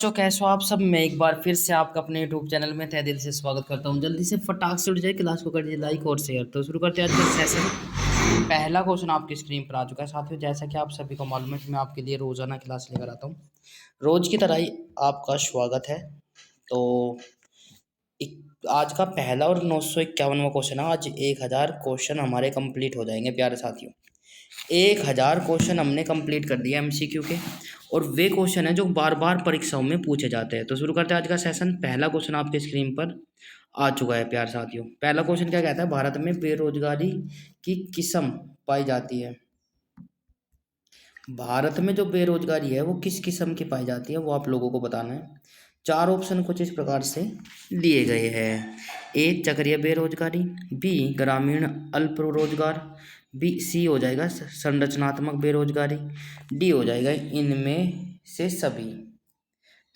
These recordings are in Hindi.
तो कैसे हो आप सब। मैं एक बार फिर से आपका अपने यूट्यूब चैनल में तहे दिल से स्वागत करता हूँ। जल्दी से फटाक से उठ जाए, क्लास को कर दीजिए लाइक और शेयर। तो शुरू करते हैं आज का सेशन। पहला क्वेश्चन आपकी स्क्रीन पर आ चुका है साथियों। जैसा कि आप सभी को मालूम है कि मैं आपके लिए रोजाना क्लास लेकर आता हूँ, रोज की तरह ही आपका स्वागत है। तो आज का पहला और 951वां क्वेश्चन है। आज 1000 क्वेश्चन हमारे कंप्लीट हो जाएंगे प्यारे साथियों। 1000 क्वेश्चन हमने कंप्लीट कर दिया एमसीक्यू के, और वे क्वेश्चन है जो बार बार परीक्षाओं में पूछे जाते हैं। तो शुरू करते हैं आज का सेशन। पहला क्वेश्चन आपके स्क्रीन पर आ चुका है प्यारे साथियों। पहला क्वेश्चन क्या कहता है, भारत में बेरोजगारी की किस्म पाई जाती है। भारत में जो बेरोजगारी है वो किस किस्म की पाई जाती है वो आप लोगों को बताना है। चार ऑप्शन कुछ इस प्रकार से दिए गए हैं। ए चक्रीय बेरोजगारी, बी ग्रामीण अल्प रोजगार, बी सी हो जाएगा संरचनात्मक बेरोजगारी, डी हो जाएगा इनमें से सभी।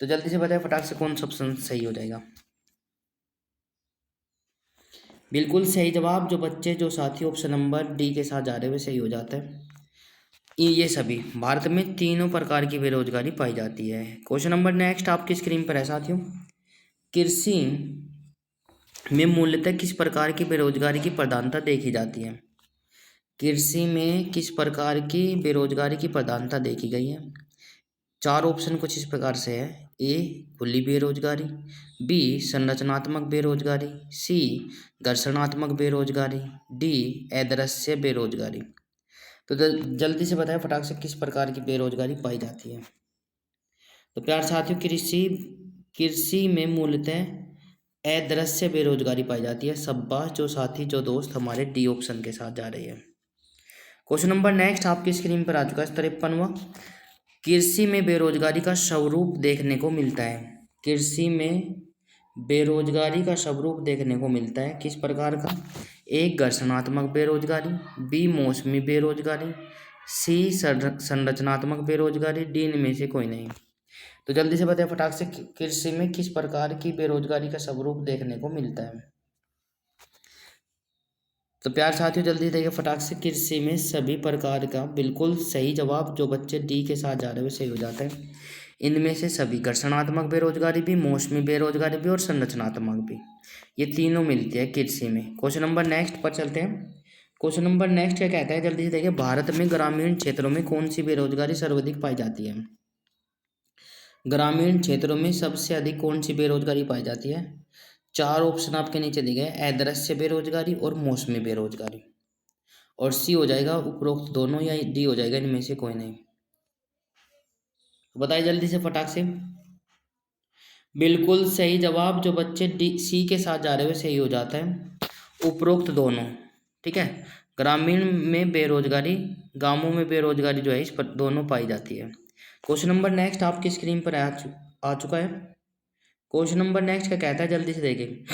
तो जल्दी से बताएं फटाक से कौन सा ऑप्शन सही हो जाएगा। बिल्कुल सही जवाब जो बच्चे जो साथी ऑप्शन नंबर डी के साथ जा रहे हुए सही हो जाता है। ये सभी भारत में तीनों प्रकार की बेरोजगारी पाई जाती है। क्वेश्चन नंबर नेक्स्ट आपकी स्क्रीन पर है साथियों। कृषि में मूलतः किस प्रकार की बेरोजगारी की प्रधानता देखी जाती है। कृषि में किस प्रकार की बेरोजगारी की प्रधानता देखी गई है। चार ऑप्शन कुछ इस प्रकार से है। ए खुली बेरोजगारी, बी संरचनात्मक बेरोजगारी, सी घर्षणात्मक बेरोजगारी, डी अदृश्य बेरोजगारी। तो जल्दी से बताएं फटाक से किस प्रकार की बेरोजगारी पाई जाती है। तो प्यार साथियों, कृषि कृषि में मूलतः अदृश्य बेरोजगारी पाई जाती है। शाबाश जो साथी जो दोस्त हमारे डी ऑप्शन के साथ जा रहे हैं। क्वेश्चन नंबर नेक्स्ट आपकी स्क्रीन पर आ चुका है 53वां। कृषि में बेरोजगारी का स्वरूप देखने को मिलता है। कृषि में बेरोजगारी का स्वरूप देखने को मिलता है किस प्रकार का। एक घर्षणात्मक बेरोजगारी, बी मौसमी बेरोजगारी, सी संरचनात्मक बेरोजगारी, डी इनमें से कोई नहीं। तो जल्दी से बताएं फटाक से कृषि में किस प्रकार की बेरोजगारी का स्वरूप देखने को मिलता है। तो प्यार साथियों जल्दी देखिए फटाक से, कृषि में सभी प्रकार का बिल्कुल सही जवाब जो बच्चे डी के साथ जा रहे हैं सही हो जाता है। इनमें से सभी घर्षणात्मक बेरोजगारी भी, मौसमी बेरोजगारी भी और संरचनात्मक भी, ये तीनों मिलती है कृषि में। क्वेश्चन नंबर नेक्स्ट पर चलते हैं। क्वेश्चन नंबर नेक्स्ट क्या कहता है, जल्दी से देखिए। भारत में ग्रामीण क्षेत्रों में कौन सी बेरोजगारी सर्वाधिक पाई जाती है। ग्रामीण क्षेत्रों में सबसे अधिक कौन सी बेरोजगारी पाई जाती है। चार ऑप्शन आपके नीचे दिए गए, अदृश्य बेरोजगारी और मौसमी बेरोजगारी, और सी हो जाएगा उपरोक्त दोनों, या डी हो जाएगा इनमें से कोई नहीं। तो बताइए जल्दी से फटाक से। बिल्कुल सही जवाब जो बच्चे डी सी के साथ जा रहे हुए सही हो जाता है, उपरोक्त दोनों। ठीक है, ग्रामीण में बेरोजगारी, गांवों में बेरोजगारी जो है इस पर दोनों पाई जाती है। क्वेश्चन नंबर नेक्स्ट आपकी स्क्रीन पर आ चुका है। क्वेश्चन नंबर नेक्स्ट क्या कहता है, जल्दी से देखिए।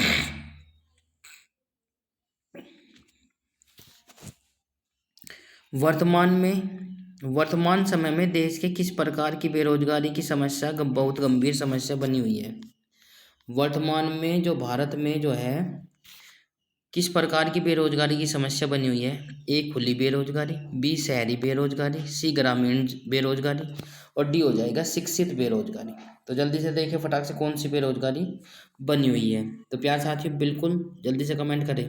वर्तमान समय में देश के किस प्रकार की बेरोजगारी की समस्या बहुत गंभीर समस्या बनी हुई है। वर्तमान में जो भारत में जो है किस प्रकार की बेरोजगारी की समस्या बनी हुई है। ए खुली बेरोजगारी, बी शहरी बेरोजगारी, सी ग्रामीण बेरोजगारी, और डी हो जाएगा शिक्षित बेरोजगारी। तो जल्दी से देखिए फटाक से कौन सी बेरोजगारी बनी हुई है। तो प्यार साथियों बिल्कुल जल्दी से कमेंट करें।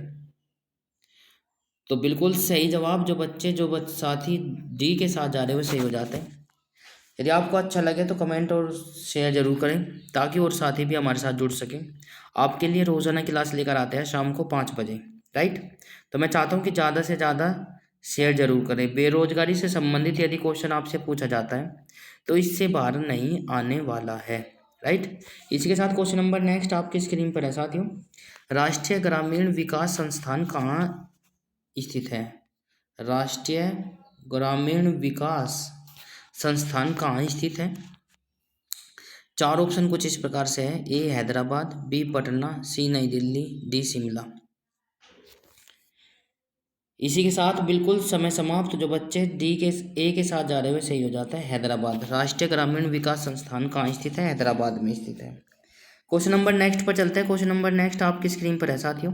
तो बिल्कुल सही जवाब जो बच्चे साथी डी के साथ जा रहे हैं वो सही हो जाते हैं। यदि आपको अच्छा लगे तो कमेंट और शेयर जरूर करें ताकि और साथी भी हमारे साथ जुड़ सकें। आपके लिए रोज़ाना क्लास लेकर आते हैं शाम को 5 बजे, राइट। तो मैं चाहता हूँ कि ज़्यादा से ज़्यादा शेयर जरूर करें। बेरोजगारी से संबंधित यदि क्वेश्चन आपसे पूछा जाता है तो इससे बाहर नहीं आने वाला है, राइट। इसी के साथ क्वेश्चन नंबर नेक्स्ट आपकी स्क्रीन पर है साथियों। राष्ट्रीय ग्रामीण विकास संस्थान कहाँ स्थित है। राष्ट्रीय ग्रामीण विकास संस्थान कहाँ स्थित है। चार ऑप्शन कुछ इस प्रकार से है। ए हैदराबाद, बी पटना, सी नई दिल्ली, डी शिमला। इसी के साथ बिल्कुल समय समाप्त जो बच्चे डी के ए के साथ जा रहे हुए सही हो जाता है हैदराबाद। राष्ट्रीय ग्रामीण विकास संस्थान कहाँ स्थित है, हैदराबाद में स्थित है। क्वेश्चन नंबर नेक्स्ट पर चलते हैं। क्वेश्चन नंबर नेक्स्ट आपकी स्क्रीन पर है साथियों।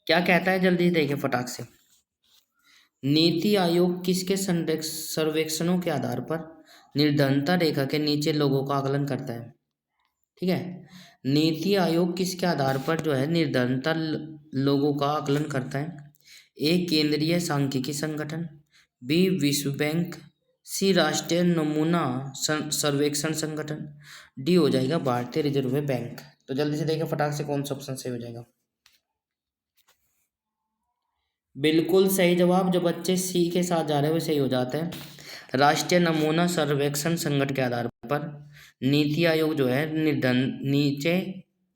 क्या कहता है, जल्दी देखिए फटाक से। नीति आयोग किसके सर्वेक्षणों के आधार पर निर्धनता रेखा के नीचे लोगों का आकलन करता है। ठीक है। नीति आयोग किसके आधार पर जो है निर्धनता लोगों का आकलन करता है? ए केंद्रीय सांख्यिकी संगठन, बी विश्व बैंक, सी राष्ट्रीय नमूना सर्वेक्षण संगठन, डी हो जाएगा भारतीय रिजर्व बैंक। तो जल्दी से देखिए फटाक से कौन सा ऑप्शन सही हो जाएगा। बिल्कुल सही जवाब, जो बच्चे सी के साथ जा रहे हैं वो सही हो जाते हैं। राष्ट्रीय नमूना सर्वेक्षण संगठन के आधार पर नीति आयोग जो है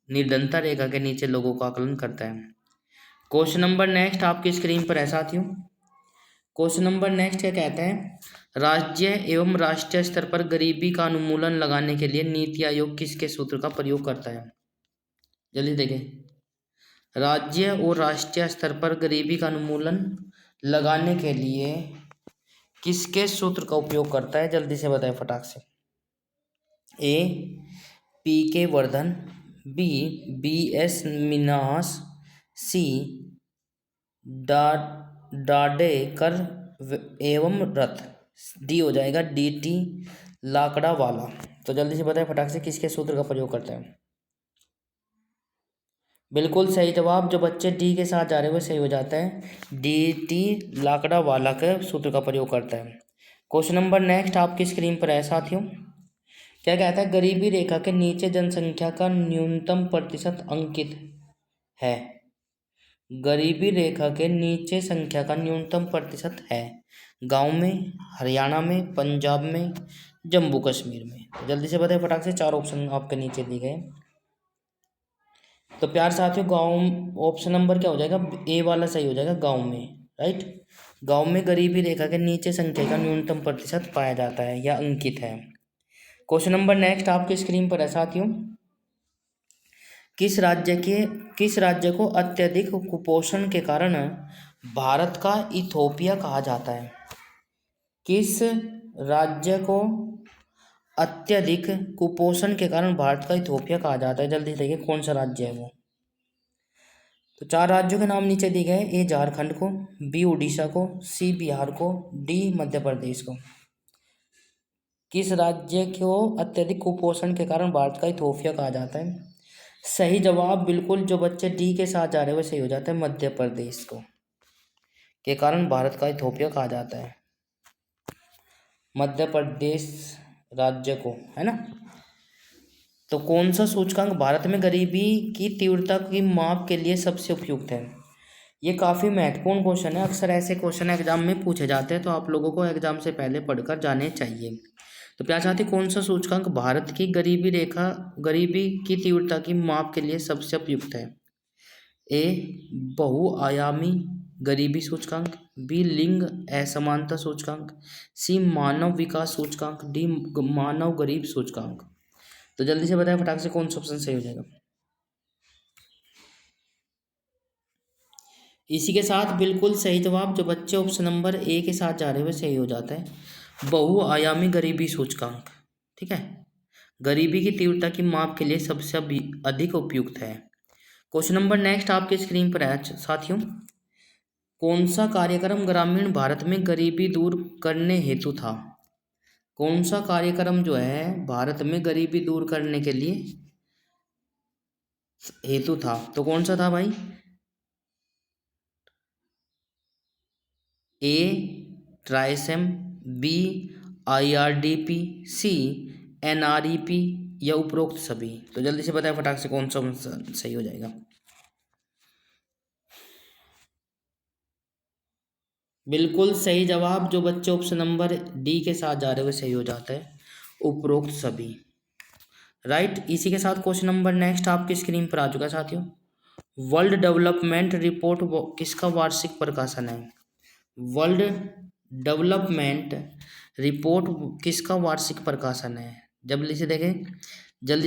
निर्धनता रेखा के नीचे लोगों का आकलन करता है। क्वेश्चन नंबर नेक्स्ट आपकी स्क्रीन पर है साथियों। क्वेश्चन नंबर नेक्स्ट क्या कहता है? राज्य एवं राष्ट्रीय स्तर पर गरीबी का उन्मूलन लगाने के लिए नीति आयोग किसके सूत्र का प्रयोग करता है? जल्दी देखें। राज्य और राष्ट्रीय स्तर पर गरीबी का उन्मूलन लगाने के लिए किसके सूत्र का उपयोग करता है? जल्दी से बताएं फटाक से। ए पी के Vardhan, B B S Manas, सी डाडेकर एवं रथ, डी हो जाएगा डी टी लाकड़ा वाला। तो जल्दी से बताएं फटाक से किसके सूत्र का प्रयोग करता है? बिल्कुल सही जवाब, जो बच्चे डी के साथ जा रहे हैं वो सही हो जाता है। डी टी लाकड़ा वाला के सूत्र का प्रयोग करता है। क्वेश्चन नंबर नेक्स्ट आपकी स्क्रीन पर है साथियों। क्या कहता है? गरीबी रेखा के नीचे जनसंख्या का न्यूनतम प्रतिशत अंकित है। गरीबी रेखा के नीचे संख्या का न्यूनतम प्रतिशत है। गांव में, हरियाणा में, पंजाब में, जम्मू कश्मीर में। तो जल्दी से बताएं फटाक से, चार ऑप्शन आपके नीचे दिए गए। तो प्यार साथियों गांव ऑप्शन नंबर क्या हो जाएगा? ए वाला सही हो जाएगा, गांव में। राइट, गांव में गरीबी रेखा के नीचे संख्या का न्यूनतम प्रतिशत पाया जाता है या अंकित है। क्वेश्चन नंबर नेक्स्ट आपकी स्क्रीन पर है साथियों। किस राज्य को अत्यधिक कुपोषण के कारण भारत का इथोपिया कहा जाता है? किस राज्य को अत्यधिक कुपोषण के कारण भारत का इथोपिया कहा जाता है? जल्दी देखिए कौन सा राज्य है वो। तो चार राज्यों के नाम नीचे दिए गए। ए झारखंड को, बी उड़ीसा को, सी बिहार को, डी मध्य प्रदेश को। किस राज्य को अत्यधिक कुपोषण के कारण भारत का इथोपिया कहा जाता है? सही जवाब, बिल्कुल जो बच्चे डी के साथ जा रहे हैं वो सही हो जाता है, मध्य प्रदेश को के कारण भारत का इथोपिया कहा जाता है। मध्य प्रदेश राज्य को, है ना। तो कौन सा सूचकांक भारत में गरीबी की तीव्रता की माप के लिए सबसे उपयुक्त है? ये काफ़ी महत्वपूर्ण क्वेश्चन है। अक्सर ऐसे क्वेश्चन एग्जाम में पूछे जाते हैं, तो आप लोगों को एग्जाम से पहले पढ़कर जाने चाहिए। तो प्यार साथी, कौन सा सूचकांक भारत की गरीबी की तीव्रता की माप के लिए सबसे उपयुक्त है? ए बहुआयामी गरीबी सूचकांक, बी लिंग असमानता सूचकांक, सी मानव विकास सूचकांक, डी मानव गरीब सूचकांक। तो जल्दी से बताएं फटाक से कौन सा ऑप्शन सही हो जाएगा। इसी के साथ बिल्कुल सही जवाब, जो बच्चे ऑप्शन नंबर ए के साथ जा रहे हुए सही हो जाता है, बहुआयामी गरीबी सूचकांक। ठीक है, गरीबी की तीव्रता की माप के लिए सबसे अधिक उपयुक्त है। क्वेश्चन नंबर नेक्स्ट आपके स्क्रीन पर है साथियों। कौन सा कार्यक्रम ग्रामीण भारत में गरीबी दूर करने हेतु था? कौन सा कार्यक्रम जो है भारत में गरीबी दूर करने के लिए हेतु था? तो कौन सा था भाई? ए ट्राइसेम, बी IRDP, सी NREP या उपरोक्त सभी। तो जल्दी से बताएं फटाक से कौन सा सही हो जाएगा। बिल्कुल सही जवाब, जो बच्चे ऑप्शन नंबर डी के साथ जा रहे हुए सही हो जाता है, उपरोक्त सभी। राइट, इसी के साथ क्वेश्चन नंबर नेक्स्ट आपकी स्क्रीन पर आ चुका है साथियों। वर्ल्ड डेवलपमेंट रिपोर्ट किसका वार्षिक प्रकाशन है? वर्ल्ड डेवलपमेंट रिपोर्ट किसका वार्षिक प्रकाशन है? जल्दी से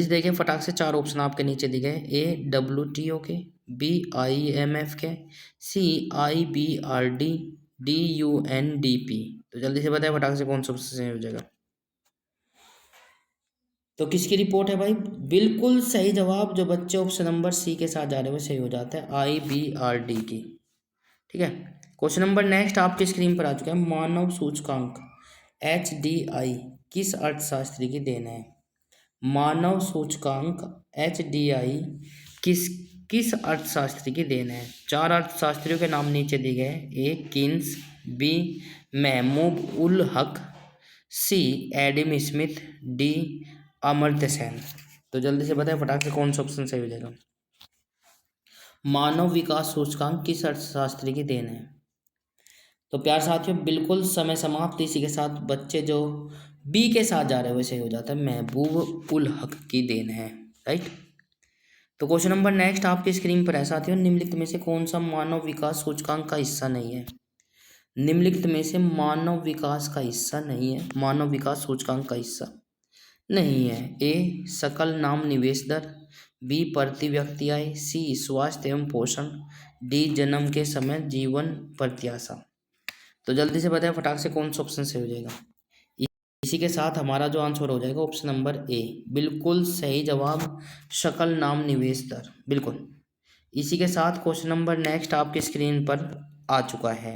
देखें फटाक से, चार ऑप्शन आपके नीचे दिए गए। ए WTO के, बी IMF के, सी IBRD, डी UNDP। तो जल्दी से बताएं फटाक से कौन सा सही हो जाएगा। तो किसकी रिपोर्ट है भाई? बिल्कुल सही जवाब, जो बच्चे ऑप्शन नंबर सी के साथ जा रहे हैं वो सही हो जाता है, IBRD की। ठीक है, क्वेश्चन नंबर नेक्स्ट आपकी स्क्रीन पर आ चुका है। मानव सूचकांक HDI किस अर्थशास्त्री की देन है? मानव सूचकांक HDI किस किस अर्थशास्त्री की देन है? चार अर्थशास्त्रियों के नाम नीचे दिए गए। A Keynes, B Mahmood ul Haq, C Adam Smith, D Amartya Sen. तो जल्दी से बताएं फटाक से कौन सा ऑप्शन सही हो जाएगा। मानव विकास सूचकांक किस अर्थशास्त्री की देन है? तो प्यार साथियों बिल्कुल समय समाप्त। इसी के साथ बच्चे जो बी के साथ जा रहे हैं वैसे हो जाता है, महबूब उल हक की देन है। राइट। तो क्वेश्चन नंबर नेक्स्ट आपकी स्क्रीन पर है साथियों, निम्नलिखित में से कौन सा मानव विकास सूचकांक का हिस्सा नहीं है? निम्नलिखित में से मानव विकास का हिस्सा नहीं है, मानव विकास सूचकांक का हिस्सा नहीं है। ए सकल नाम निवेश दर, बी प्रति व्यक्ति आय, सी स्वास्थ्य एवं पोषण, डी जन्म के समय जीवन प्रत्याशा। तो जल्दी से बताएं फटाक से कौन सा ऑप्शन सही हो जाएगा। इसी के साथ हमारा जो आंसर हो जाएगा ऑप्शन नंबर ए, बिल्कुल सही जवाब सकल नाम निवेश दर, बिल्कुल। इसी के साथ क्वेश्चन नंबर नेक्स्ट आपकी स्क्रीन पर आ चुका है।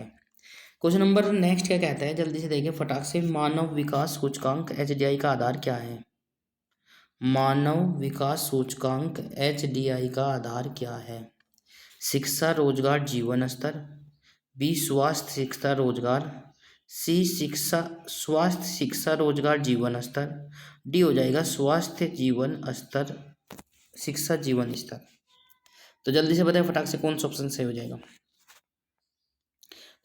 क्वेश्चन नंबर नेक्स्ट क्या कहता है, जल्दी से देखिए फटाक से। मानव विकास सूचकांक HDI का आधार क्या है? मानव विकास सूचकांक HDI का आधार क्या है? शिक्षा रोजगार जीवन स्तर, बी स्वास्थ्य शिक्षा रोजगार, सी शिक्षा स्वास्थ्य शिक्षा रोजगार जीवन स्तर, डी हो जाएगा स्वास्थ्य जीवन स्तर शिक्षा जीवन स्तर। तो जल्दी से बताएं फटाक से कौन सा ऑप्शन सही हो जाएगा।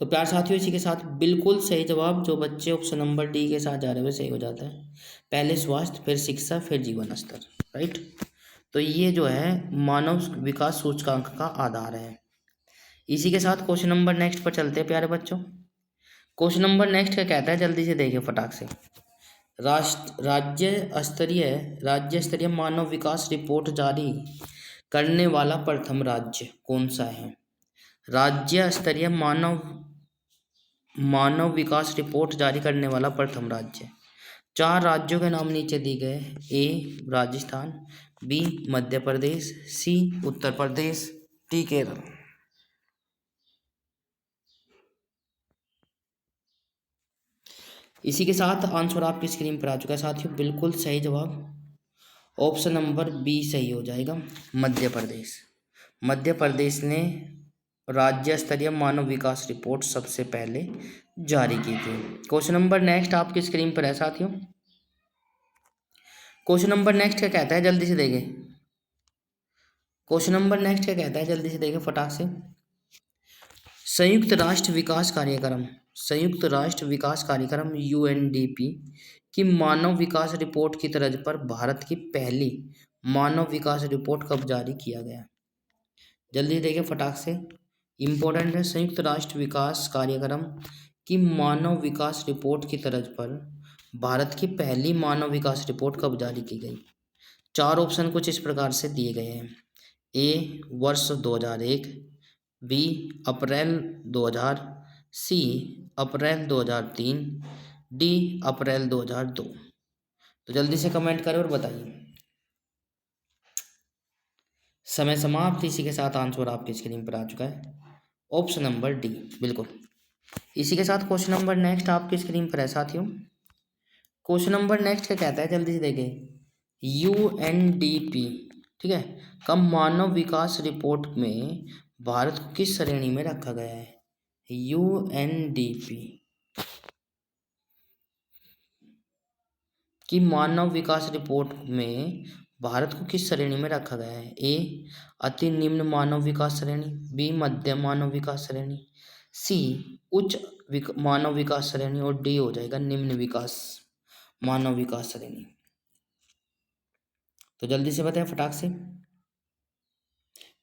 तो प्यार साथियों इसी के साथ बिल्कुल सही जवाब जो बच्चे ऑप्शन नंबर डी के साथ जा रहे हैं वो सही हो जाता है। पहले स्वास्थ्य, फिर शिक्षा, फिर जीवन स्तर। राइट। तो ये जो है मानव विकास सूचकांक का आधार है। इसी के साथ क्वेश्चन नंबर नेक्स्ट पर चलते हैं प्यारे बच्चों। क्वेश्चन नंबर नेक्स्ट क्या कहता है, जल्दी से देखिए फटाक से। राज्य स्तरीय मानव विकास रिपोर्ट जारी करने वाला प्रथम राज्य कौन सा है? राज्य स्तरीय मानव विकास रिपोर्ट जारी करने वाला प्रथम राज्य। चार राज्यों के नाम नीचे दिए गए। ए राजस्थान, बी मध्य प्रदेश, सी उत्तर प्रदेश, डी केरल। इसी के साथ आंसर आपकी स्क्रीन पर आ चुका है साथियों, बिल्कुल सही जवाब ऑप्शन नंबर बी सही हो जाएगा, मध्य प्रदेश। मध्य प्रदेश ने राज्य स्तरीय मानव विकास रिपोर्ट सबसे पहले जारी की थी। क्वेश्चन नंबर नेक्स्ट आपकी स्क्रीन पर है साथियों। क्वेश्चन नंबर नेक्स्ट क्या कहता है, जल्दी से देखें। क्वेश्चन नंबर नेक्स्ट क्या कहता है, जल्दी से देखें फटाक से। संयुक्त राष्ट्र विकास कार्यक्रम UNDP की मानव विकास रिपोर्ट की तर्ज पर भारत की पहली मानव विकास रिपोर्ट कब जारी किया गया? जल्दी देखिए फटाक से, इम्पोर्टेंट है। संयुक्त राष्ट्र विकास कार्यक्रम की मानव विकास रिपोर्ट की तर्ज पर भारत की पहली मानव विकास रिपोर्ट कब जारी की गई? चार ऑप्शन कुछ इस प्रकार से दिए गए हैं। ए वर्ष 2001, बी अप्रैल 2000, सी अप्रैल 2003, डी अप्रैल 2002। तो जल्दी से कमेंट करें और बताइए। समय समाप्त। इसी के साथ आंसर आपकी स्क्रीन पर आ चुका है, ऑप्शन नंबर डी, बिल्कुल। इसी के साथ क्वेश्चन नंबर नेक्स्ट आपकी स्क्रीन पर है साथियों। क्वेश्चन नंबर नेक्स्ट क्या कहता है, जल्दी से देखें। UNDP, ठीक है, का मानव विकास रिपोर्ट में भारत को किस श्रेणी में रखा गया है? UNDP की मानव विकास रिपोर्ट में भारत को किस श्रेणी में रखा गया है? ए अति निम्न मानव विकास श्रेणी, बी मध्यम मानव विकास श्रेणी, सी उच्च मानव विकास श्रेणी और डी हो जाएगा निम्न मानव विकास श्रेणी। तो जल्दी से बताएं फटाक से,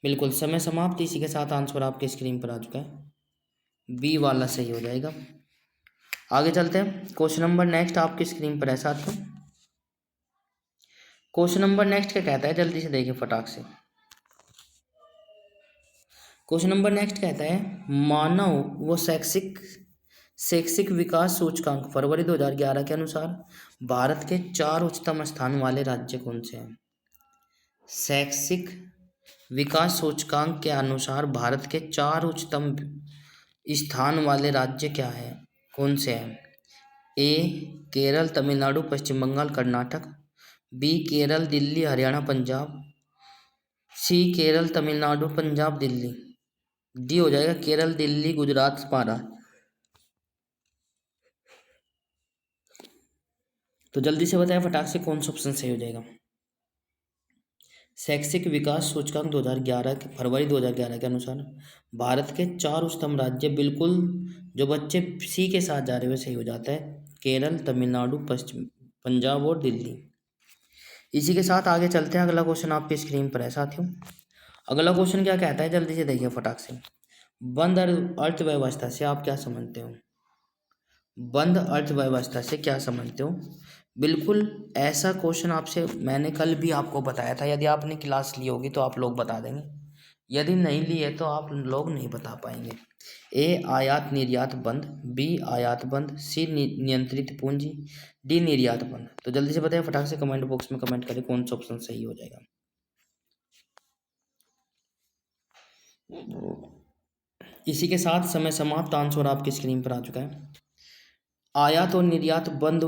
बिल्कुल समय समाप्त। इसी के साथ आंसर आपके स्क्रीन पर आ चुका है, बी वाला सही हो जाएगा। आगे चलते हैं। क्वेश्चन नंबर नेक्स्ट आपकी स्क्रीन पर है साथियों। क्वेश्चन नंबर नेक्स्ट क्या कहता है, जल्दी से देखिए फटाक से। क्वेश्चन नंबर नेक्स्ट कहता है मानव व शैक्षिक विकास सूचकांक फरवरी 2011 के अनुसार भारत के 4 उच्चतम स्थान वाले राज्य कौन से हैं? शैक्षिक विकास सूचकांक के अनुसार भारत के 4 उच्चतम स्थान वाले राज्य क्या है, कौन से हैं? ए केरल, तमिलनाडु, पश्चिम बंगाल, कर्नाटक, बी केरल दिल्ली हरियाणा पंजाब, सी केरल तमिलनाडु पंजाब दिल्ली, डी हो जाएगा केरल दिल्ली गुजरात महाराष्ट्र। तो जल्दी से बताएं फटाक से कौन सा ऑप्शन सही हो जाएगा। शैक्षिक विकास सूचकांक 2011 के फरवरी 2011 के अनुसार भारत के चार उच्चतम राज्य, बिल्कुल जो बच्चे सी के साथ जा रहे हैं सही हो जाता है, केरल तमिलनाडु पश्चिम पंजाब और दिल्ली। इसी के साथ आगे चलते हैं, अगला क्वेश्चन आपकी स्क्रीन पर है साथियों। अगला क्वेश्चन क्या कहता है, जल्दी से देखिए फटाक से। बंद अर्थव्यवस्था से आप क्या समझते हो? बंद अर्थव्यवस्था से क्या समझते हो? बिल्कुल ऐसा क्वेश्चन आपसे मैंने कल भी आपको बताया था, यदि आपने क्लास ली होगी तो आप लोग बता देंगे, यदि नहीं ली है तो आप लोग नहीं बता पाएंगे। ए आयात निर्यात बंद, बी आयात बंद, सी नियंत्रित पूंजी, डी निर्यात बंद। तो जल्दी से बताइए फटाक से, कमेंट बॉक्स में कमेंट करें कौन सा ऑप्शन सही हो जाएगा। इसी के साथ समय समाप्त, आंसर आपकी स्क्रीन पर आ चुका है। आयात और निर्यात बंद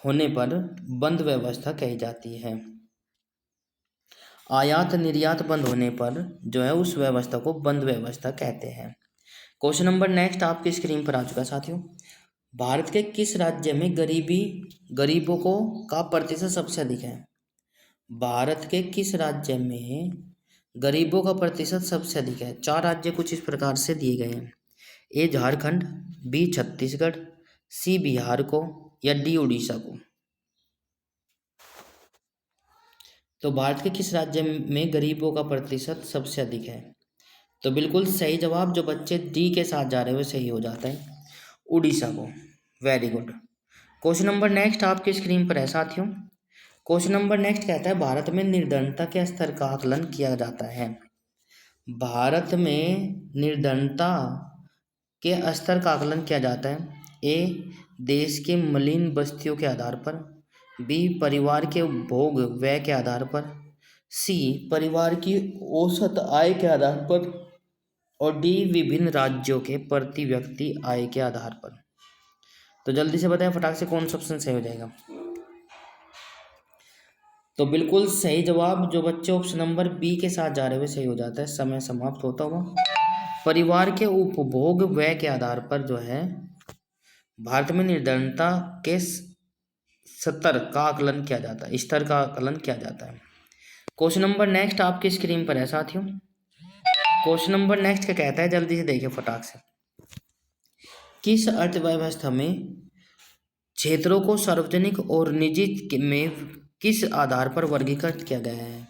होने पर बंद व्यवस्था कही जाती है। आयात निर्यात बंद होने पर जो है उस व्यवस्था को बंद व्यवस्था कहते हैं। क्वेश्चन नंबर नेक्स्ट आपकी स्क्रीन पर आ चुका है साथियों। भारत के किस राज्य में गरीबों को का प्रतिशत सबसे अधिक है? भारत के किस राज्य में गरीबों का प्रतिशत सबसे अधिक है? चार राज्य कुछ इस प्रकार से दिए गए हैं। ए झारखंड, बी छत्तीसगढ़, सी बिहार को, या डी उड़ीसा को। तो भारत के किस राज्य में गरीबों का प्रतिशत सबसे अधिक है? तो बिल्कुल सही जवाब, जो बच्चे डी के साथ जा रहे हो सही हो जाता है, उड़ीसा को। Very good. Question number next आपकी स्क्रीन पर है साथियों। क्वेश्चन नंबर नेक्स्ट कहता है भारत में निर्धनता के स्तर का आकलन किया जाता है। भारत में निर्धनता के स्तर का आकलन किया जाता है। ए देश के मलिन बस्तियों के आधार पर, बी परिवार के भोग व्यय के आधार पर, सी परिवार की औसत आय के आधार पर, और डी विभिन्न राज्यों के प्रति व्यक्ति आय के आधार पर। तो जल्दी से बताएं फटाक से कौन सा ऑप्शन सही हो जाएगा। तो बिल्कुल सही जवाब, जो बच्चे ऑप्शन नंबर बी के साथ जा रहे हुए सही हो जाता है। समय समाप्त होता हुआ। परिवार के उपभोग व्यय के आधार पर जो है भारत में निर्धनता के स्तर का आकलन किया जाता है, स्तर का आकलन किया जाता है। क्वेश्चन नंबर नेक्स्ट आपकी स्क्रीन पर है साथियों। क्वेश्चन नंबर नेक्स्ट क्या कहता है, जल्दी से देखिए फटाक से। किस अर्थव्यवस्था में क्षेत्रों को सार्वजनिक और निजी में किस आधार पर वर्गीकृत किया गया है?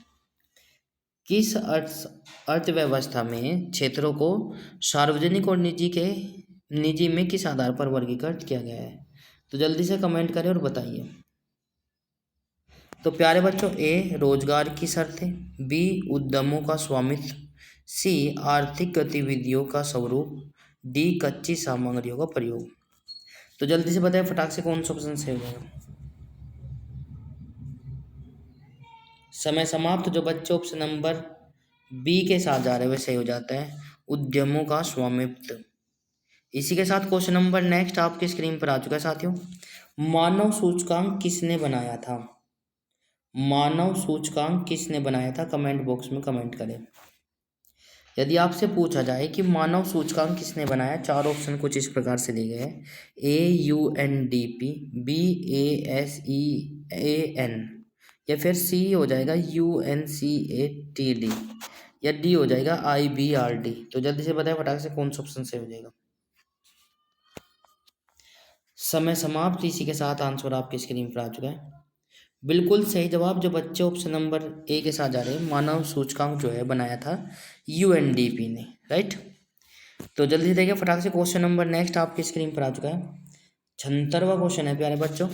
किस अर्थव्यवस्था में क्षेत्रों को सार्वजनिक और निजी में किस आधार पर वर्गीकृत किया गया है? तो जल्दी से कमेंट करें और बताइए। तो प्यारे बच्चों, ए रोजगार की शर्तें, बी उद्यमों का स्वामित्व, सी आर्थिक गतिविधियों का स्वरूप, डी कच्ची सामग्रियों का प्रयोग। तो जल्दी से बताएं फटाक से कौन सा ऑप्शन सही हो जाएगा। समय समाप्त, जो बच्चे ऑप्शन नंबर बी के साथ जा रहे हैं सही हो जाता है, उद्यमों का स्वामित्व। इसी के साथ क्वेश्चन नंबर नेक्स्ट आपकी स्क्रीन पर आ चुका है साथियों। मानव सूचकांक किसने बनाया था? मानव सूचकांक किसने बनाया था? कमेंट बॉक्स में कमेंट करें। यदि आपसे पूछा जाए कि मानव सूचकांक किसने बनाया, चार ऑप्शन कुछ इस प्रकार से दिए गए हैं। AUNDP, BASEAN, या फिर सी हो जाएगा UNCATD, या डी हो जाएगा IBRD। तो जल्दी से बताएं फटाक से कौन सा ऑप्शन सही हो जाएगा। समय समाप्त। इसी के साथ आंसर आपकी स्क्रीन पर आ चुका है। बिल्कुल सही जवाब, जो बच्चे ऑप्शन नंबर ए के साथ जा रहे हैं, मानव सूचकांक जो है बनाया था UNDP ने, राइट। तो जल्दी देखिए फटाक से क्वेश्चन नंबर नेक्स्ट आपकी स्क्रीन पर आ चुका है। 76वां क्वेश्चन है प्यारे बच्चों।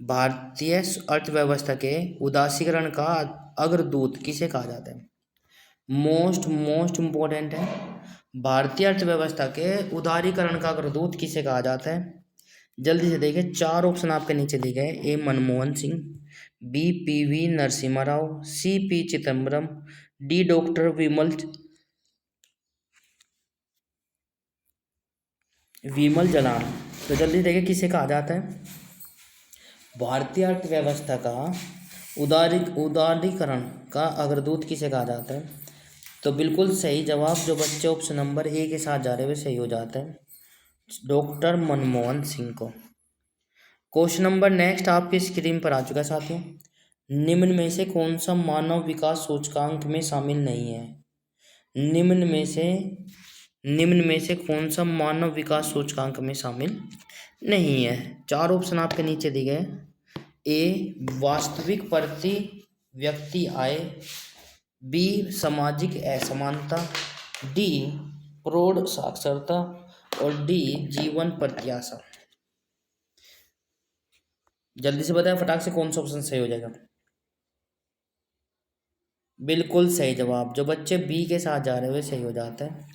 भारतीय अर्थव्यवस्था के उदासीकरण का अग्रदूत किसे कहा जाता है? मोस्ट इम्पोर्टेंट है। भारतीय अर्थव्यवस्था के उदारीकरण का अग्रदूत किसे कहा जाता है? जल्दी से देखिए, चार ऑप्शन आपके नीचे दिए गए। ए मनमोहन सिंह, बी PV नरसिम्हा राव, सी P चिदम्बरम, डी डॉक्टर विमल जलान। तो जल्दी देखिए किसे कहा जाता है? भारतीय अर्थव्यवस्था का उदारीकरण का अग्रदूत किसे कहा जाता है? तो बिल्कुल सही जवाब जो बच्चे ऑप्शन नंबर ए के साथ जा रहे हुए सही हो जाता है, डॉक्टर मनमोहन सिंह को। क्वेश्चन नंबर नेक्स्ट आपकी स्क्रीन पर आ चुका है साथियों। निम्न में से कौन सा मानव विकास सूचकांक में शामिल नहीं है? निम्न में से कौन सा मानव विकास सूचकांक में शामिल नहीं है? चार ऑप्शन आपके नीचे दिए गए। ए वास्तविक प्रति व्यक्ति आय, बी सामाजिक असमानता, डी प्रौढ़ साक्षरता और डी जीवन प्रत्याशा। जल्दी से बताएं फटाक से कौन सा ऑप्शन सही हो जाएगा। बिल्कुल सही जवाब जो बच्चे बी के साथ जा रहे हुए सही हो जाता है,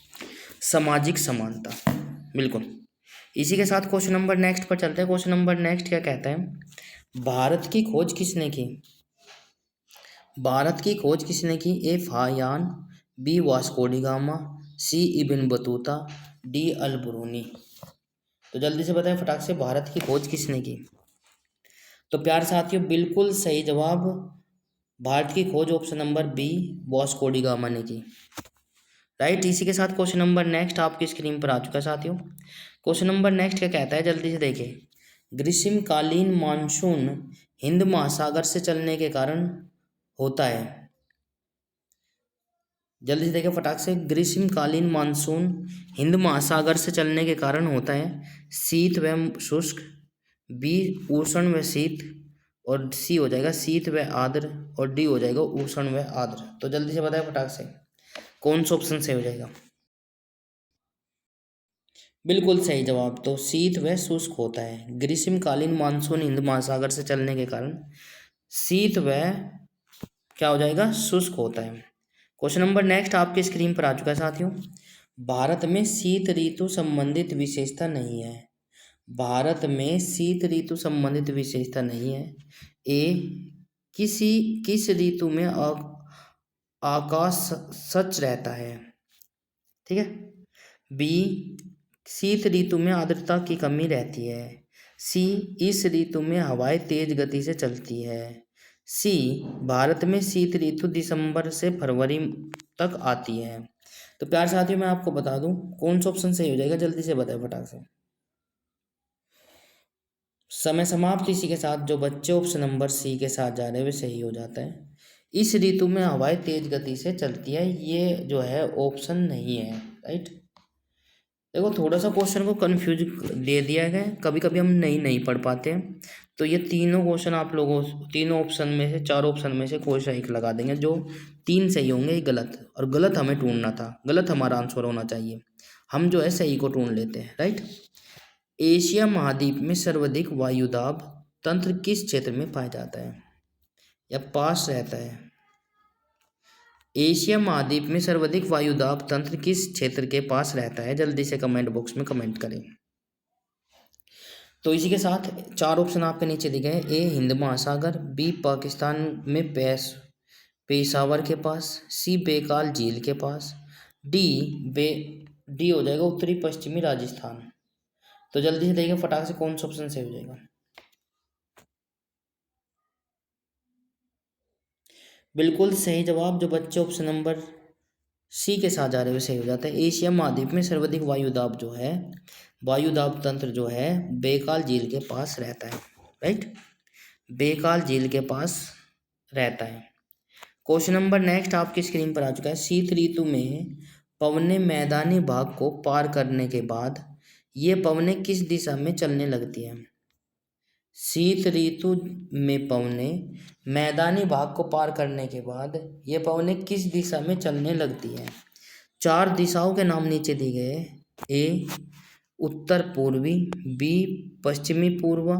सामाजिक समानता। बिल्कुल। इसी के साथ क्वेश्चन नंबर नेक्स्ट पर चलते हैं। क्वेश्चन नंबर नेक्स्ट क्या कहता है? भारत की खोज किसने की? भारत की खोज किसने की? A Fahien, B Vasco da Gama, C Ibn Battuta, D Al Biruni. तो जल्दी से बताएं फटाक से भारत की खोज किसने की? तो प्यार साथियों बिल्कुल सही जवाब भारत की खोज option number B Vasco da Gama ने की। राइट। इसी के साथ क्वेश्चन नंबर नेक्स्ट आपकी स्क्रीन पर आ चुका है साथियों। क्वेश्चन नंबर नेक्स्ट क्या कहता है? जल्दी से देखिए। ग्रीष्मकालीन मानसून हिंद महासागर से चलने के कारण होता है। जल्दी से देखिए फटाक से। ग्रीष्मकालीन मानसून हिंद महासागर से चलने के कारण होता है शीत व शुष्क, बी उष्ण व शीत, और सी हो जाएगा शीत व आर्द्र, और डी हो जाएगा उष्ण व आर्द्र। तो जल्दी से बताएं फटाक से कौन सा ऑप्शन सही हो जाएगा। बिल्कुल सही जवाब तो शीत व शुष्क होता है। ग्रीष्मकालीन मानसून हिंद महासागर से चलने के कारण शीत व क्या हो जाएगा? शुष्क होता है। क्वेश्चन नंबर नेक्स्ट आपकी स्क्रीन पर आ चुका है साथियों। भारत में शीत ऋतु संबंधित विशेषता नहीं है। भारत में शीत ऋतु संबंधित विशेषता नहीं है। ए किस ऋतु में आकाश सच रहता है? ठीक है। बी शीत ऋतु में आर्द्रता की कमी रहती है। सी इस ऋतु में हवाएं तेज गति से चलती है। सी भारत में शीत ऋतु दिसंबर से फरवरी तक आती है। तो प्यार साथियों मैं आपको बता दूं कौन सा ऑप्शन सही हो जाएगा, जल्दी से बताएं फटाक से। समय समाप्त। इसी के साथ जो बच्चे ऑप्शन नंबर सी के साथ जा रहे हैं वे सही हो जाता है। इस ऋतु में हवाएं तेज गति से चलती है, ये जो है ऑप्शन नहीं है। राइट। देखो थोड़ा सा क्वेश्चन को कंफ्यूज दे दिया गया है, कभी कभी हम नहीं पढ़ पाते हैं। तो ये तीनों क्वेश्चन आप लोगों तीनों ऑप्शन में से चार ऑप्शन में से कोई सा एक लगा देंगे। जो तीन सही होंगे ये गलत, और गलत हमें ढूंढना था, गलत हमारा आंसर होना चाहिए। हम जो है सही को ढूंढ लेते हैं। राइट। एशिया महाद्वीप में सर्वाधिक वायुदाब तंत्र किस क्षेत्र में पाया जाता है या पास रहता है? एशिया महाद्वीप में सर्वाधिक वायुदाब तंत्र किस क्षेत्र के पास रहता है? जल्दी से कमेंट बॉक्स में कमेंट करें। तो इसी के साथ चार ऑप्शन आपके नीचे दिए गए। ए हिंद महासागर, बी पाकिस्तान में पेशावर के पास, सी बेकाल झील के पास, डी हो जाएगा उत्तरी पश्चिमी राजस्थान। तो जल्दी से देखिए फटाक से कौन सा ऑप्शन सही हो जाएगा। बिल्कुल सही जवाब जो बच्चे ऑप्शन नंबर सी के साथ जा रहे हुए सही हो जाता है। एशिया महाद्वीप में सर्वाधिक वायुदाब जो है, वायुदाब तंत्र जो है बेकाल झील के पास रहता है। राइट। बेकाल झील के पास रहता है। क्वेश्चन नंबर नेक्स्ट आपकी स्क्रीन पर आ चुका है। शीत ऋतु में पवनें मैदानी भाग को पार करने के बाद ये पवनें किस दिशा में चलने लगती हैं? शीत ऋतु में पवनें मैदानी भाग को पार करने के बाद ये पवनें किस दिशा में चलने लगती हैं? चार दिशाओं के नाम नीचे दिए गए। ए उत्तर पूर्वी, बी पश्चिमी पूर्व,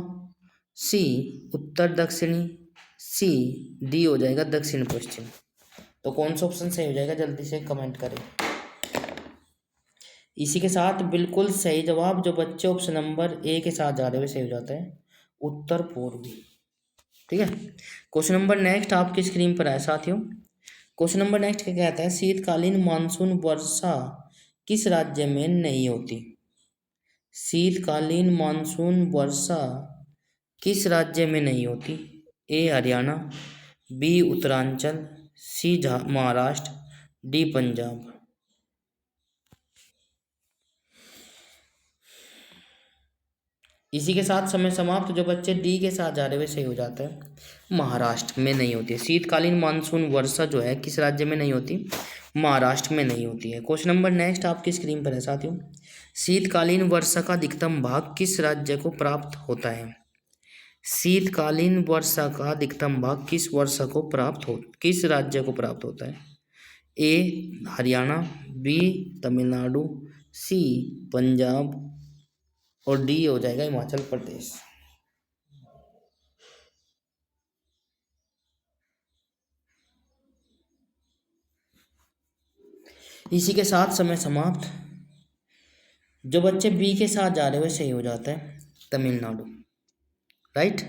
सी उत्तर दक्षिणी, सी डी हो जाएगा दक्षिण पश्चिम। तो कौन सा ऑप्शन सही हो जाएगा, जल्दी से कमेंट करें। इसी के साथ बिल्कुल सही जवाब जो बच्चे ऑप्शन नंबर ए के साथ जा रहे हुए सही हो जाता है, उत्तर पूर्वी। ठीक है। क्वेश्चन नंबर नेक्स्ट आपकी स्क्रीन पर है साथियों। क्वेश्चन नंबर नेक्स्ट क्या कहता है? शीतकालीन मानसून वर्षा किस राज्य में नहीं होती? शीतकालीन मानसून वर्षा किस राज्य में नहीं होती? ए हरियाणा, बी उत्तरांचल, सी महाराष्ट्र, डी पंजाब। इसी के साथ समय समाप्त। जो बच्चे डी के साथ जा रहे हैं वे सही हो जाता है। महाराष्ट्र में नहीं होती है। शीतकालीन मानसून वर्षा जो है किस राज्य में नहीं होती? महाराष्ट्र में नहीं होती है। क्वेश्चन नंबर नेक्स्ट आपकी स्क्रीन पर है साथियों। शीतकालीन वर्षा का अधिकतम भाग किस राज्य को प्राप्त होता है? शीतकालीन वर्षा का अधिकतम भाग किस राज्य को प्राप्त होता है? ए हरियाणा, बी तमिलनाडु, सी पंजाब और डी हो जाएगा हिमाचल प्रदेश। इसी के साथ समय समाप्त। जो बच्चे बी के साथ जा रहे हैं वे सही हो जाता है। तमिलनाडु, राइट,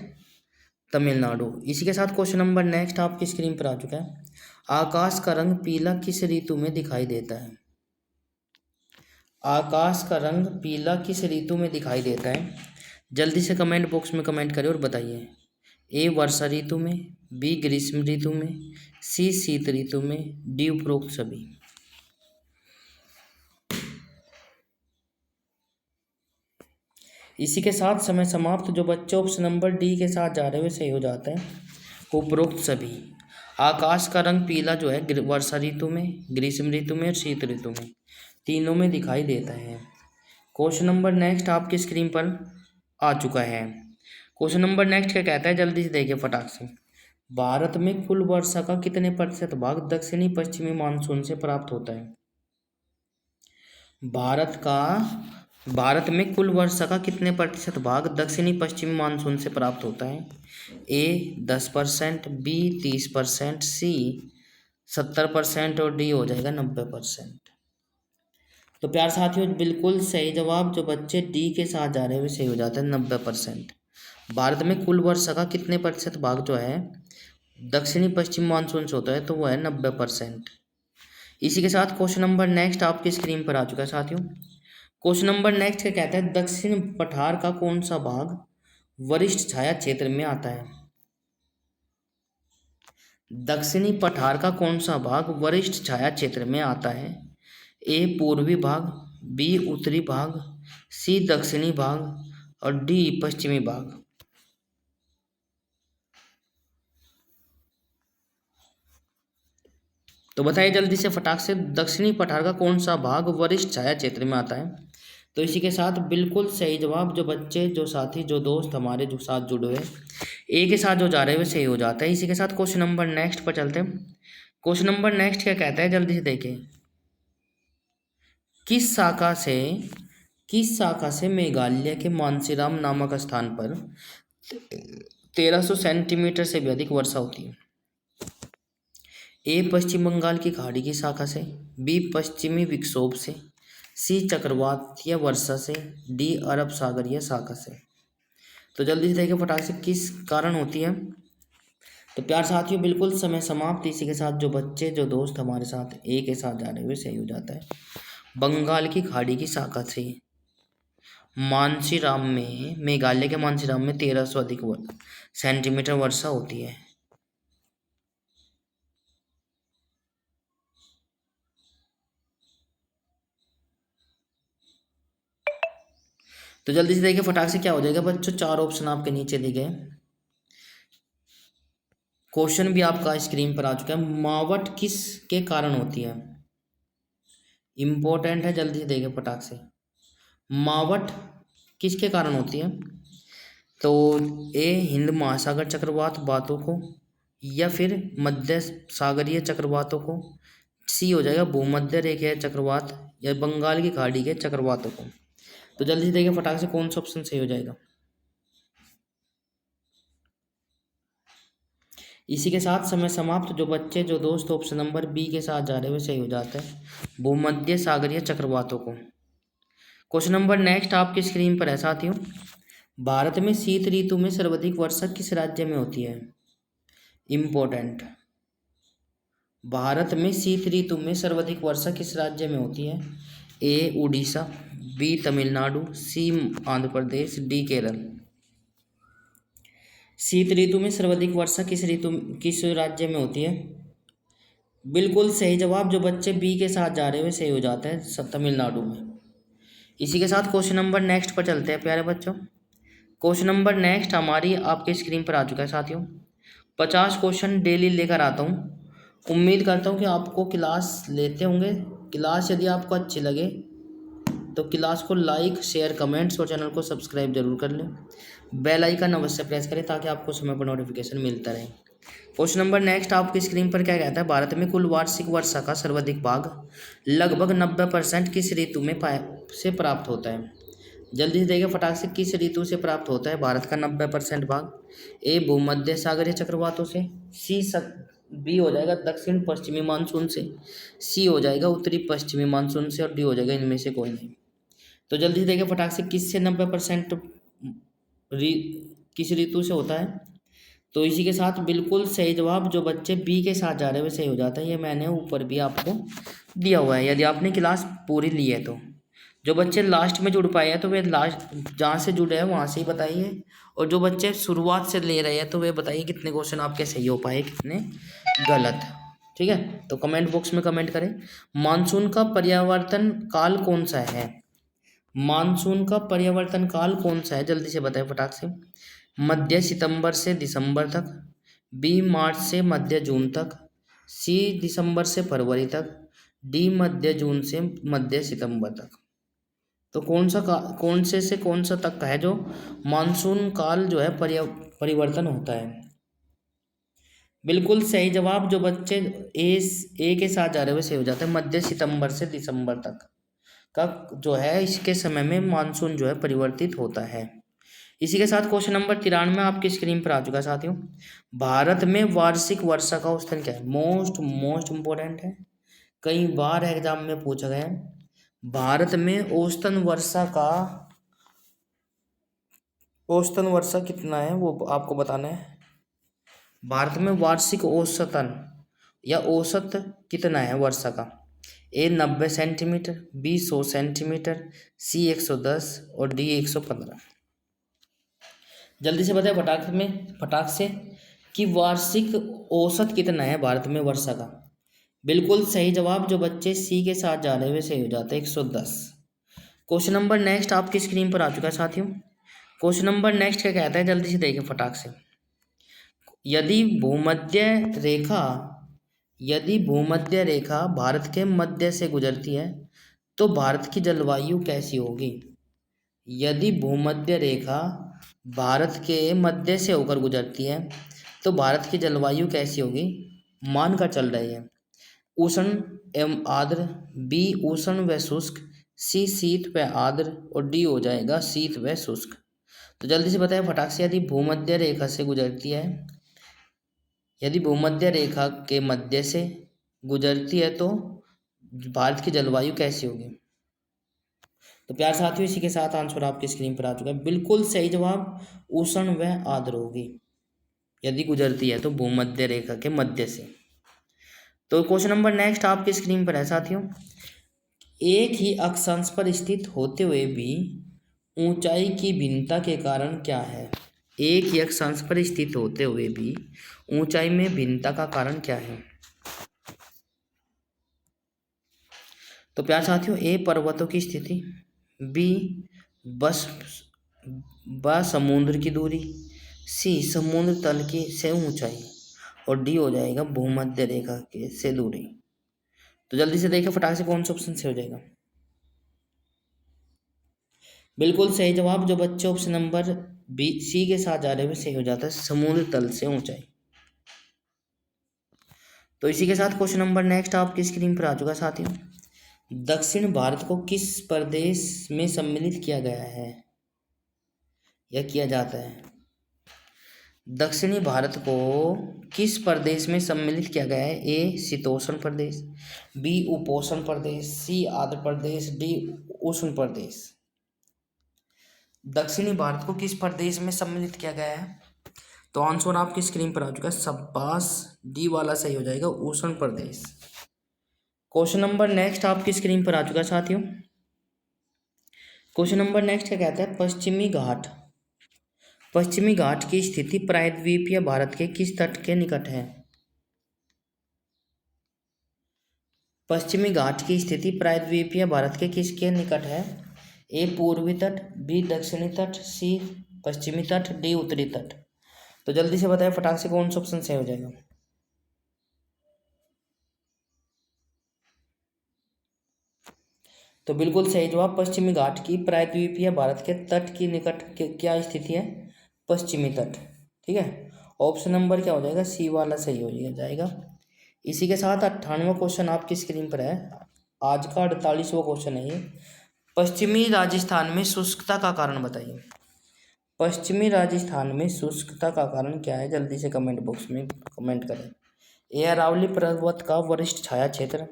तमिलनाडु। इसी के साथ क्वेश्चन नंबर नेक्स्ट आपकी स्क्रीन पर आ चुका है। आकाश का रंग पीला किस ऋतु में दिखाई देता है? आकाश का रंग पीला किस ऋतु में दिखाई देता है? जल्दी से कमेंट बॉक्स में कमेंट करें और बताइए। ए वर्षा ऋतु में, बी ग्रीष्म ऋतु में, सी शीत ऋतु में, डी उपरोक्त सभी। इसी के साथ समय समाप्त। जो बच्चे ऑप्शन नंबर डी के साथ जा रहे हैं वे सही हो जाते हैं। उपरोक्त सभी। आकाश का रंग पीला जो है वर्षा ऋतु में, ग्रीष्म ऋतु में और शीत ऋतु में, तीनों में दिखाई देता है। क्वेश्चन नंबर नेक्स्ट आपकी स्क्रीन पर आ चुका है। क्वेश्चन नंबर नेक्स्ट क्या कहता है, जल्दी से देखिए फटाक से। भारत में कुल वर्षा का कितने प्रतिशत भाग दक्षिणी पश्चिमी मानसून से प्राप्त होता है? भारत में कुल वर्षा का कितने प्रतिशत भाग दक्षिणी पश्चिमी मानसून से प्राप्त होता है? ए 10%, बी 30%, सी 70% और डी हो जाएगा 90%। तो प्यार साथियों बिल्कुल सही जवाब। जो बच्चे डी के साथ जा रहे हैं वे सही हो जाते हैं 90%। भारत में कुल वर्षा का कितने प्रतिशत भाग जो है दक्षिणी पश्चिम मानसून से होता है, तो वो है 90%। इसी के साथ क्वेश्चन नंबर नेक्स्ट आपकी स्क्रीन पर आ चुका है साथियों। क्वेश्चन नंबर नेक्स्ट क्या कहता है, दक्षिण पठार का कौन सा भाग वरिष्ठ छाया क्षेत्र में आता है? दक्षिणी पठार का कौन सा भाग वरिष्ठ छाया क्षेत्र में आता है? ए पूर्वी भाग, बी उत्तरी भाग, सी दक्षिणी भाग और डी पश्चिमी भाग। तो बताइए जल्दी से फटाक से, दक्षिणी पठार का कौन सा भाग वरिष्ठ छाया क्षेत्र में आता है? तो इसी के साथ बिल्कुल सही जवाब। जो बच्चे, जो साथी, जो दोस्त हमारे जो साथ जुड़े हुए ए के साथ जो जा रहे हैं वे सही हो जाता है। इसी के साथ क्वेश्चन नंबर नेक्स्ट पर चलते हैं। क्वेश्चन नंबर नेक्स्ट क्या कहता है, जल्दी से देखें। किस शाखा से मेघालय के मानसीराम नामक स्थान पर 1300 सेंटीमीटर से भी अधिक वर्षा होती है? ए पश्चिम बंगाल की खाड़ी की शाखा से, बी पश्चिमी विक्षोभ से, सी चक्रवात या वर्षा से, डी अरब सागरीय शाखा से। तो जल्दी से देखिए फटाक से किस कारण होती है। तो प्यार साथियों बिल्कुल समय समाप्त। इसी के साथ जो बच्चे, जो दोस्त हमारे साथ ए के साथ जा रहे हुए सही हो जाता है। बंगाल की खाड़ी की शाखा से मानसीराम में, मेघालय के मानसीराम में 1300 अधिक सेंटीमीटर वर्षा होती है। तो जल्दी से देखिए फटाक से क्या हो जाएगा बच्चों। 4 ऑप्शन आपके नीचे दिए गए। क्वेश्चन भी आपका स्क्रीन पर आ चुका है। मावट किस के कारण होती है? इंपॉर्टेंट है, जल्दी से देखिए फटाक से। मावट किसके कारण होती है? तो ए हिंद महासागर चक्रवात बातों को, या फिर मध्य सागरीय चक्रवातों को, सी हो जाएगा भूमध्य रेखीय चक्रवात, या बंगाल की खाड़ी के चक्रवातों को। तो जल्दी से देखिए फटाक से कौन सा ऑप्शन सही हो जाएगा। इसी के साथ समय समाप्त। जो बच्चे, जो दोस्त ऑप्शन नंबर बी के साथ जा रहे हैं वे सही हो जाते हैं, भूमध्य सागरीय चक्रवातों को। क्वेश्चन नंबर नेक्स्ट आपकी स्क्रीन पर है साथियों। भारत में शीत ऋतु में सर्वाधिक वर्षा किस राज्य में होती है? इम्पोर्टेंट। भारत में शीत ऋतु में सर्वाधिक वर्षा किस राज्य में होती है? ए उड़ीसा, बी तमिलनाडु, सी आंध्र प्रदेश, डी केरल। शीत ऋतु में सर्वाधिक वर्षा किस राज्य में होती है? बिल्कुल सही जवाब। जो बच्चे बी के साथ जा रहे हैं वे सही हो जाते हैं, तमिलनाडु में। इसी के साथ क्वेश्चन नंबर नेक्स्ट पर चलते हैं प्यारे बच्चों। क्वेश्चन नंबर नेक्स्ट हमारी आपके स्क्रीन पर आ चुका है साथियों। 50 क्वेश्चन डेली लेकर आता हूँ। उम्मीद करता हूँ कि आपको क्लास लेते होंगे। क्लास यदि आपको अच्छी लगे तो क्लास को लाइक शेयर कमेंट्स और चैनल को सब्सक्राइब जरूर कर लें। बेल आइकन अवश्य प्रेस करें ताकि आपको समय पर नोटिफिकेशन मिलता रहे। क्वेश्चन नंबर नेक्स्ट आपकी स्क्रीन पर क्या कहता है? भारत में कुल वार्षिक वर्षा का सर्वाधिक भाग लगभग 90% किस ऋतु में से प्राप्त होता है? जल्दी से देखिए फटाक से, किस ऋतु से प्राप्त होता है भारत का 90% भाग? ए भूमध्य सागरीय चक्रवातों से, बी हो जाएगा दक्षिण पश्चिमी मानसून से, सी हो जाएगा उत्तरी पश्चिमी मानसून से, और डी हो जाएगा इनमें से कोई नहीं। तो जल्दी से देखिए फटाक से, किससे 90% किस ऋतु से होता है? तो इसी के साथ बिल्कुल सही जवाब। जो बच्चे बी के साथ जा रहे हैं वे सही हो जाता है। ये मैंने ऊपर भी आपको दिया हुआ है यदि आपने क्लास पूरी ली है तो। जो बच्चे लास्ट में जुड़ पाए हैं तो वे लास्ट जहाँ से जुड़े हैं वहाँ से ही बताइए, और जो बच्चे शुरुआत से ले रहे हैं तो वे बताइए कितने क्वेश्चन आपके सही हो पाए, कितने गलत। ठीक है, तो कमेंट बॉक्स में कमेंट करें। मानसून का परिवर्तन काल कौन सा है? मानसून का परिवर्तन काल कौन सा है? जल्दी से बताएं फटाक से। मध्य सितंबर से दिसंबर तक, बी मार्च से मध्य जून तक, सी दिसंबर से फरवरी तक, डी मध्य जून से मध्य सितंबर तक। तो कौन से कौन सा तक का है जो मानसून काल जो है परिवर्तन होता है? बिल्कुल सही जवाब। जो बच्चे ए के साथ जा रहे हैं वे सही हो जाते हैं। मध्य सितंबर से दिसंबर तक का जो है इसके समय में मानसून जो है परिवर्तित होता है। इसी के साथ क्वेश्चन नंबर 93 आपकी स्क्रीन पर आ चुका है साथियों। भारत में वार्षिक वर्षा का औसतन क्या है? मोस्ट इम्पोर्टेंट है, कई बार एग्जाम में पूछा गया है। भारत में औसतन वर्षा कितना है वो आपको बताना है। भारत में वार्षिक औसतन या औसत कितना है वर्षा का? ए 90 सेंटीमीटर, बी 100 सेंटीमीटर, सी 110 और डी 115। जल्दी से बताएं फटाक से कि वार्षिक औसत कितना है भारत में वर्षा का? बिल्कुल सही जवाब। जो बच्चे सी के साथ जा रहे हैं वे सही हो जाते हैं, 110। क्वेश्चन नंबर नेक्स्ट आपकी स्क्रीन पर आ चुका है साथियों। क्वेश्चन नंबर नेक्स्ट क्या कहता है? जल्दी से देखिए फटाक से। यदि भूमध्य रेखा भारत के मध्य से गुजरती है तो भारत की जलवायु कैसी होगी? यदि भूमध्य रेखा भारत के मध्य से होकर गुजरती है तो भारत की जलवायु कैसी होगी? मान कर चल रही है। उष्ण एवं आर्द्र, बी उष्ण व शुष्क, सी शीत व आर्द्र और डी हो जाएगा शीत व शुष्क। तो जल्दी से बताएं फटाक से, यदि भूमध्य रेखा से गुजरती है, यदि भूमध्य रेखा के मध्य से गुजरती है तो भारत की जलवायु कैसी होगी? तो प्यार साथियों इसी के साथ आंसर आपकी स्क्रीन पर आ चुका है। बिल्कुल सही जवाब, उष्ण व आर्द्र होगी यदि गुजरती है तो भूमध्य रेखा के मध्य से। तो क्वेश्चन नंबर नेक्स्ट आपकी स्क्रीन पर है साथियों। एक ही अक्षांश पर स्थित होते हुए भी ऊंचाई की भिन्नता के कारण क्या है? एक ही अक्षांश पर स्थित होते हुए भी ऊंचाई में भिन्नता का कारण क्या है? तो प्यार साथियों, ए पर्वतों की स्थिति, बी बस समुद्र की दूरी, सी समुद्र तल की से ऊंचाई और डी हो जाएगा भूमध्य रेखा के से दूरी। तो जल्दी से देखिए फटाक से कौन सा ऑप्शन से हो जाएगा। बिल्कुल सही जवाब। जो बच्चे ऑप्शन नंबर बी सी के साथ जा रहे हैं सही हो जाता है, समुद्र तल से ऊंचाई। तो इसी के साथ क्वेश्चन नंबर नेक्स्ट आपकी स्क्रीन पर आ चुका साथियों। दक्षिण भारत को किस प्रदेश में सम्मिलित किया गया है या किया जाता है? दक्षिणी भारत को किस प्रदेश में सम्मिलित किया गया है? ए शीतोष्ण प्रदेश, बी उपोष्ण प्रदेश, सी आर्द्र प्रदेश, डी उष्ण प्रदेश। दक्षिणी भारत को किस प्रदेश में सम्मिलित किया गया है? तो आंसर आपकी स्क्रीन पर आ चुका है, शाबाश, डी वाला सही हो जाएगा, उष्ण प्रदेश। क्वेश्चन नंबर नेक्स्ट आपकी स्क्रीन पर आ चुका है साथियों। क्वेश्चन नंबर नेक्स्ट क्या कहता है? पश्चिमी घाट की स्थिति प्रायद्वीप या भारत के किस तट के निकट है? पश्चिमी घाट की स्थिति प्रायद्वीप या भारत के किसके निकट है? ए पूर्वी तट, बी दक्षिणी तट, सी पश्चिमी तट, डी उत्तरी तट। तो जल्दी से बताएं फटाक से कौन सा ऑप्शन सही हो जाएगा। तो बिल्कुल सही जवाब पश्चिमी घाट की प्रायद्वीप या भारत के तट की निकट क्या स्थिति है? पश्चिमी तट। ठीक है, ऑप्शन नंबर क्या हो जाएगा? सी वाला सही हो जाएगा। इसी के साथ 98वां क्वेश्चन आपकी स्क्रीन पर है। आज का 48वां क्वेश्चन है ये। पश्चिमी राजस्थान में शुष्कता का कारण बताइए। पश्चिमी राजस्थान में शुष्कता का कारण क्या है? जल्दी से कमेंट बॉक्स में कमेंट करें। ए अरावली पर्वत का वरिष्ठ छाया क्षेत्र,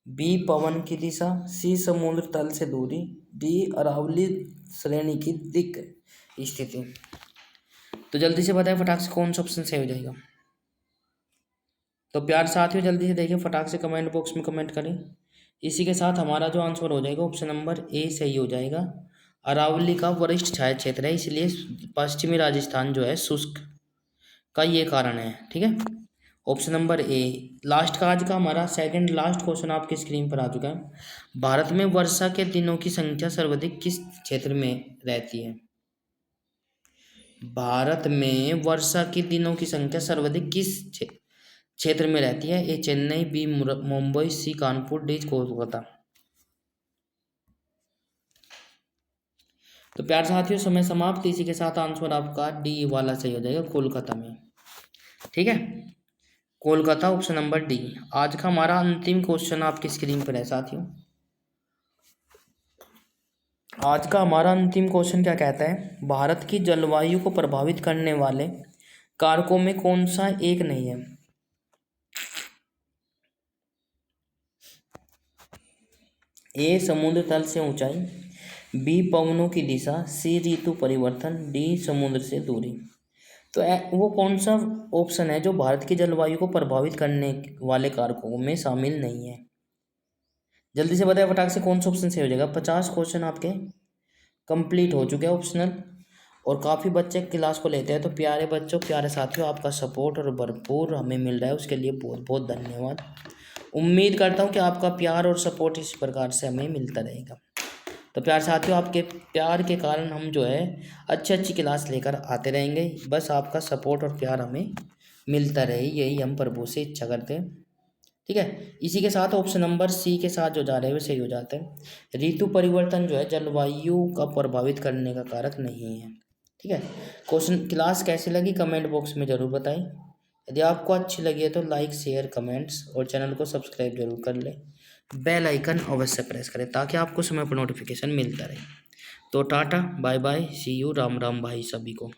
बी पवन की दिशा, सी समुद्र तल से दूरी, डी अरावली श्रेणी की दिक् स्थिति। तो जल्दी से बताएं फटाक से कौन सा ऑप्शन सही हो जाएगा। तो प्यार साथियों जल्दी से देखिए, फटाक से कमेंट बॉक्स में कमेंट करें। इसी के साथ हमारा जो आंसर हो जाएगा ऑप्शन नंबर ए सही हो जाएगा। अरावली का वरिष्ठ छाया क्षेत्र है, इसलिए पश्चिमी राजस्थान जो है शुष्क का ये कारण है। ठीक है, ऑप्शन नंबर ए। लास्ट का आज का हमारा सेकंड लास्ट क्वेश्चन आपकी स्क्रीन पर आ चुका है। भारत में वर्षा के दिनों की संख्या सर्वाधिक किस क्षेत्र में रहती है? भारत में वर्षा के दिनों की संख्या सर्वाधिक किस क्षेत्र में रहती है? ए चेन्नई, बी मुंबई, सी कानपुर, डी कोलकाता। तो प्यार साथियों समय समाप्त। इसी के साथ आंसर आपका डी वाला सही हो जाएगा, कोलकाता में। ठीक है, कोलकाता ऑप्शन नंबर डी। आज का हमारा अंतिम क्वेश्चन आपकी स्क्रीन पर है साथियों। आज का हमारा अंतिम क्वेश्चन क्या कहता है? भारत की जलवायु को प्रभावित करने वाले कारकों में कौन सा एक नहीं है? ए समुद्र तल से ऊंचाई, बी पवनों की दिशा, सी ऋतु परिवर्तन, डी समुद्र से दूरी। तो वो कौन सा ऑप्शन है जो भारत की जलवायु को प्रभावित करने वाले कारकों में शामिल नहीं है? जल्दी से बताएं फटाक से कौन सा ऑप्शन सही हो जाएगा। 50 क्वेश्चन आपके कंप्लीट हो चुके हैं ऑप्शनल, और काफ़ी बच्चे क्लास को लेते हैं। तो प्यारे बच्चों, प्यारे साथियों, आपका सपोर्ट और भरपूर हमें मिल रहा है, उसके लिए बहुत बहुत धन्यवाद। उम्मीद करता हूँ कि आपका प्यार और सपोर्ट इस प्रकार से हमें मिलता रहेगा। तो प्यार साथियों, आपके प्यार के कारण हम जो है अच्छी अच्छी क्लास लेकर आते रहेंगे। बस आपका सपोर्ट और प्यार हमें मिलता रहे, यही हम प्रभु से इच्छा करते हैं। ठीक है, इसी के साथ ऑप्शन नंबर सी के साथ जो जा रहे हैं वे सही हो जाते हैं। ऋतु परिवर्तन जो है जलवायु का प्रभावित करने का कारक नहीं है। ठीक है, क्वेश्चन क्लास कैसी लगी कमेंट बॉक्स में ज़रूर बताएं। यदि आपको अच्छी लगी है तो लाइक शेयर कमेंट्स और चैनल को सब्सक्राइब जरूर कर लें। बेल आइकन अवश्य प्रेस करें ताकि आपको समय पर नोटिफिकेशन मिलता रहे। तो tata bye bye, see you, Ram Ram भाई सभी को।